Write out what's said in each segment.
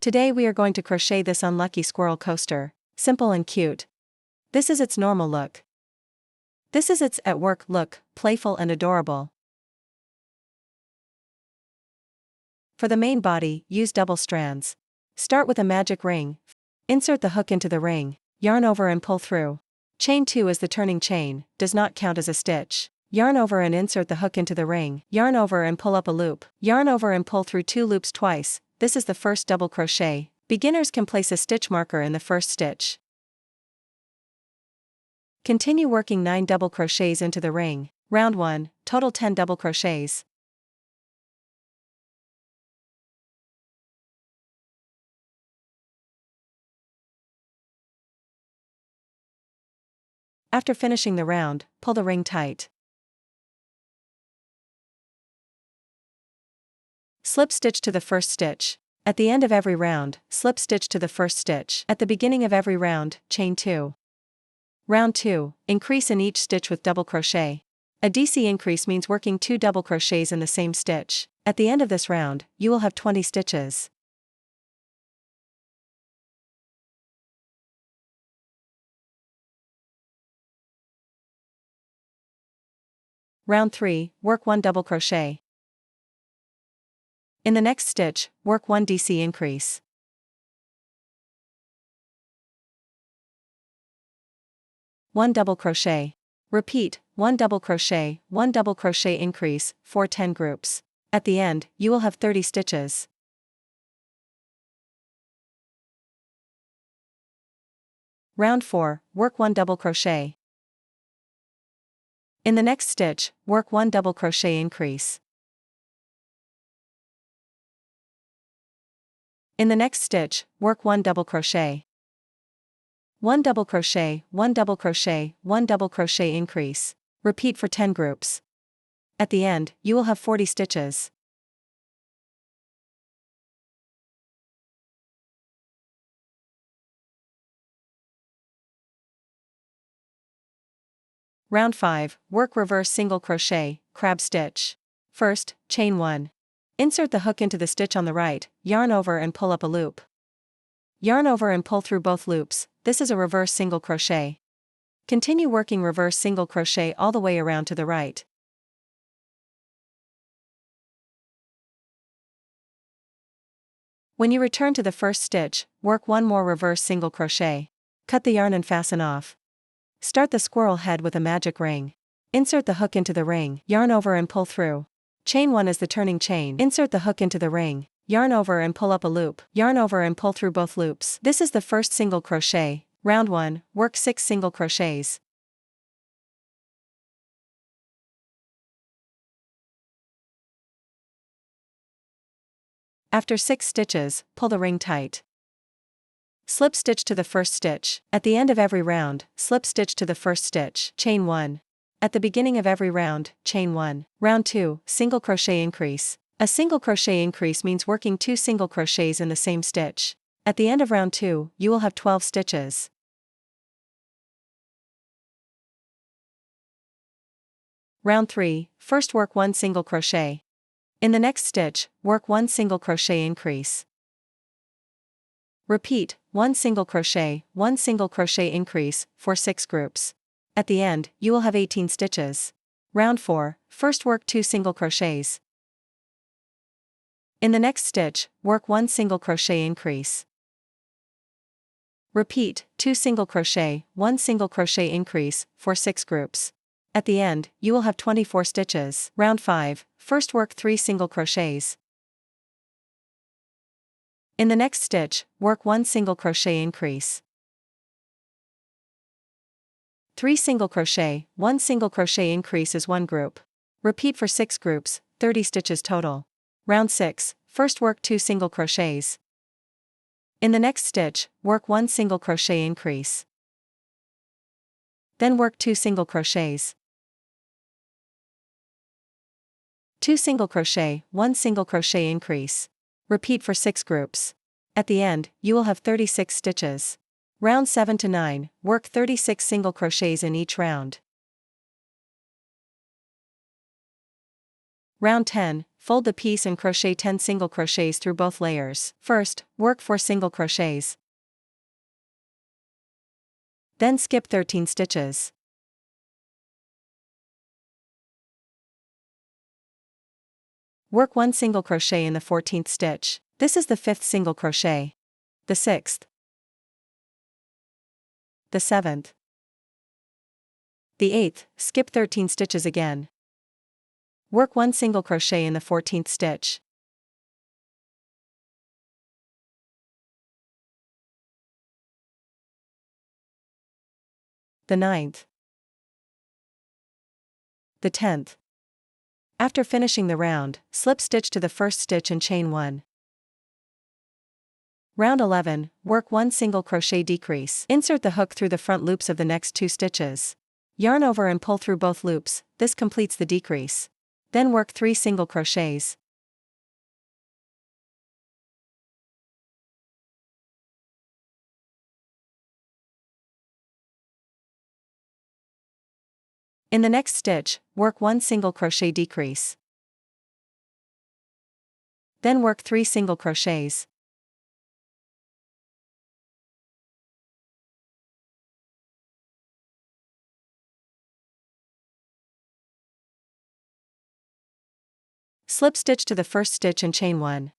Today we are going to crochet this unlucky squirrel coaster. Simple and cute. This is its normal look. This is its at work look, playful and adorable. For the main body, use double strands. Start with a magic ring. Insert the hook into the ring, yarn over and pull through. Chain 2 is the turning chain, does not count as a stitch. Yarn over and insert the hook into the ring, yarn over and pull up a loop, yarn over and pull through 2 loops twice. This is the first double crochet. Beginners can place a stitch marker in the first stitch. Continue working 9 double crochets into the ring. Round 1, total 10 double crochets. After finishing the round, pull the ring tight. Slip stitch to the first stitch. At the end of every round, slip stitch to the first stitch. At the beginning of every round, chain 2. Round 2, increase in each stitch with double crochet. A DC increase means working 2 double crochets in the same stitch. At the end of this round, you will have 20 stitches. Round 3, work 1 double crochet. In the next stitch, work 1 DC increase. One double crochet. Repeat, 1 double crochet, 1 double crochet increase, for 10 groups. At the end, you will have 30 stitches. Round 4, work 1 double crochet. In the next stitch, work 1 double crochet increase. In the next stitch, work 1 double crochet. 1 double crochet, 1 double crochet, 1 double crochet increase. Repeat for 10 groups. At the end, you will have 40 stitches. Round 5, work reverse single crochet, crab stitch. First, chain 1. Insert the hook into the stitch on the right, yarn over and pull up a loop. Yarn over and pull through both loops. This is a reverse single crochet. Continue working reverse single crochet all the way around to the right. When you return to the first stitch, work 1 more reverse single crochet. Cut the yarn and fasten off. Start the squirrel head with a magic ring. Insert the hook into the ring, yarn over and pull through. Chain 1 is the turning chain. Insert the hook into the ring, yarn over and pull up a loop, yarn over and pull through both loops. This is the first single crochet. Round 1, work 6 single crochets. After 6 stitches, pull the ring tight. Slip stitch to the first stitch. At the end of every round, slip stitch to the first stitch, chain 1. At the beginning of every round, chain 1. Round 2, single crochet increase. A single crochet increase means working 2 single crochets in the same stitch. At the end of round 2, you will have 12 stitches. Round 3, first work 1 single crochet. In the next stitch, work 1 single crochet increase. Repeat, 1 single crochet, 1 single crochet increase, for 6 groups. At the end, you will have 18 stitches. Round 4, first work 2 single crochets. In the next stitch, work 1 single crochet increase. Repeat, 2 single crochet, 1 single crochet increase, for 6 groups. At the end, you will have 24 stitches. Round 5, first work 3 single crochets. In the next stitch, work 1 single crochet increase. 3 single crochet, 1 single crochet increase is 1 group. Repeat for 6 groups, 30 stitches total. Round 6, first work 2 single crochets. In the next stitch, work 1 single crochet increase. Then work 2 single crochets. 2 single crochet, 1 single crochet increase. Repeat for 6 groups. At the end, you will have 36 stitches. Round 7 to 9, work 36 single crochets in each round. Round 10, fold the piece and crochet 10 single crochets through both layers. First, work 4 single crochets. Then skip 13 stitches. Work 1 single crochet in the 14th stitch. This is the 5th single crochet. The 6th. The 7th. The 8th, skip 13 stitches again. Work 1 single crochet in the 14th stitch. The 9th. The 10th. After finishing the round, slip stitch to the first stitch and chain 1. Round 11, work 1 single crochet decrease. Insert the hook through the front loops of the next 2 stitches. Yarn over and pull through both loops, this completes the decrease. Then work 3 single crochets. In the next stitch, work 1 single crochet decrease. Then work 3 single crochets. Slip stitch to the first stitch and chain 1.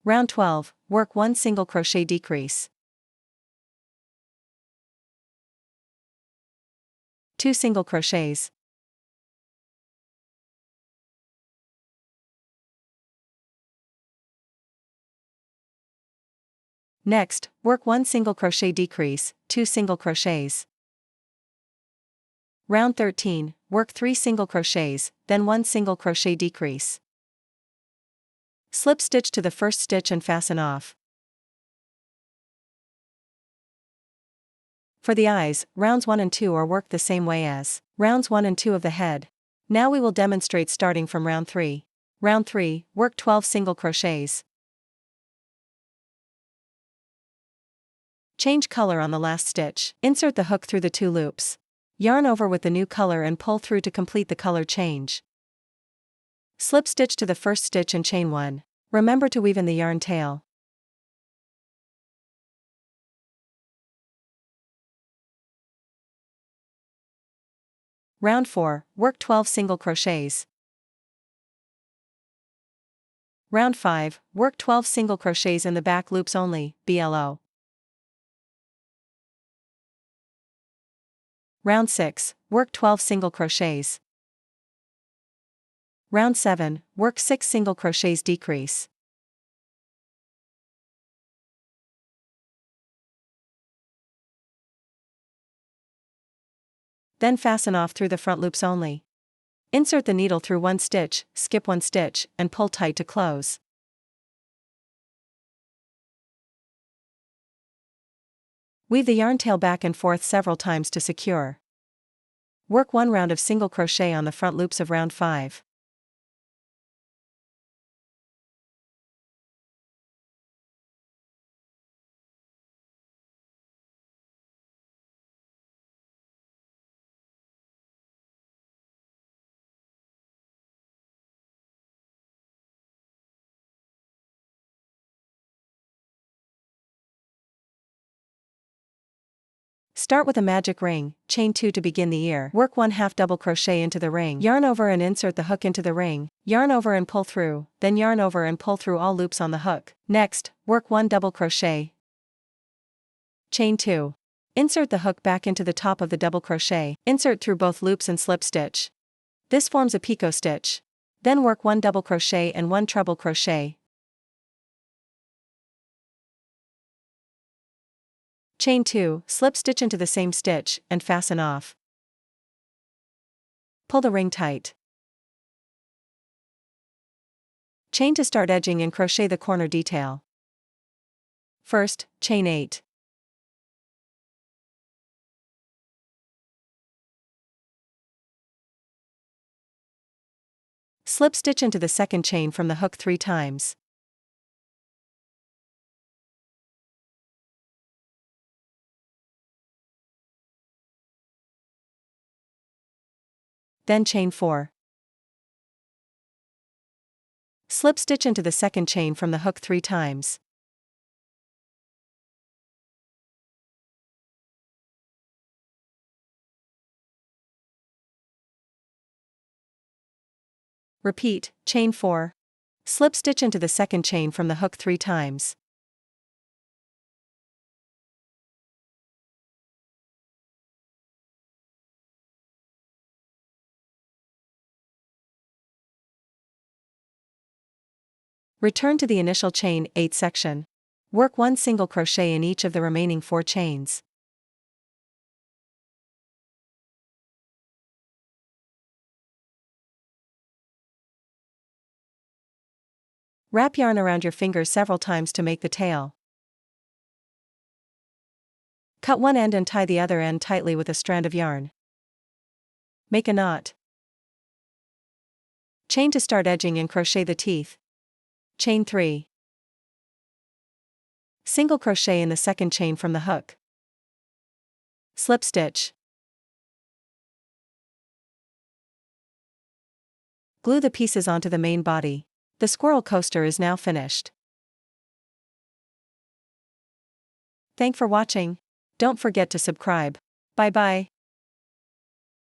Round 12, work 1 single crochet decrease. 2 single crochets. Next, work 1 single crochet decrease, 2 single crochets. Round 13, work 3 single crochets, then 1 single crochet decrease. Slip stitch to the first stitch and fasten off. For the eyes, rounds 1 and 2 are worked the same way as rounds 1 and 2 of the head. Now we will demonstrate starting from round 3. Round 3, work 12 single crochets. Change color on the last stitch. Insert the hook through the 2 loops. Yarn over with the new color and pull through to complete the color change. Slip stitch to the first stitch and chain 1. Remember to weave in the yarn tail. Round 4, work 12 single crochets. Round 5, work 12 single crochets in the back loops only, BLO. Round 6, work 12 single crochets. Round 7, work 6 single crochets decrease. Then fasten off through the front loops only. Insert the needle through 1 stitch, skip 1 stitch, and pull tight to close. Weave the yarn tail back and forth several times to secure. Work 1 round of single crochet on the front loops of round 5. Start with a magic ring, chain 2 to begin the ear. Work 1/2 double crochet into the ring. Yarn over and insert the hook into the ring. Yarn over and pull through, then yarn over and pull through all loops on the hook. Next, work 1 double crochet. Chain 2. Insert the hook back into the top of the double crochet. Insert through both loops and slip stitch. This forms a picot stitch. Then work 1 double crochet and 1 treble crochet. Chain 2, slip stitch into the same stitch, and fasten off. Pull the ring tight. Chain to start edging and crochet the corner detail. First, chain 8. Slip stitch into the second chain from the hook 3 times. then chain 4. Slip stitch into the second chain from the hook 3 times. Repeat, chain 4. Slip stitch into the second chain from the hook 3 times. Return to the initial chain 8 section. Work 1 single crochet in each of the remaining 4 chains. Wrap yarn around your fingers several times to make the tail. Cut one end and tie the other end tightly with a strand of yarn. Make a knot. Chain to start edging and crochet the teeth. Chain 3. Single crochet in the second chain from the hook. Slip stitch. Glue the pieces onto the main body. The squirrel coaster is now finished. Thanks for watching. Don't forget to subscribe. Bye bye.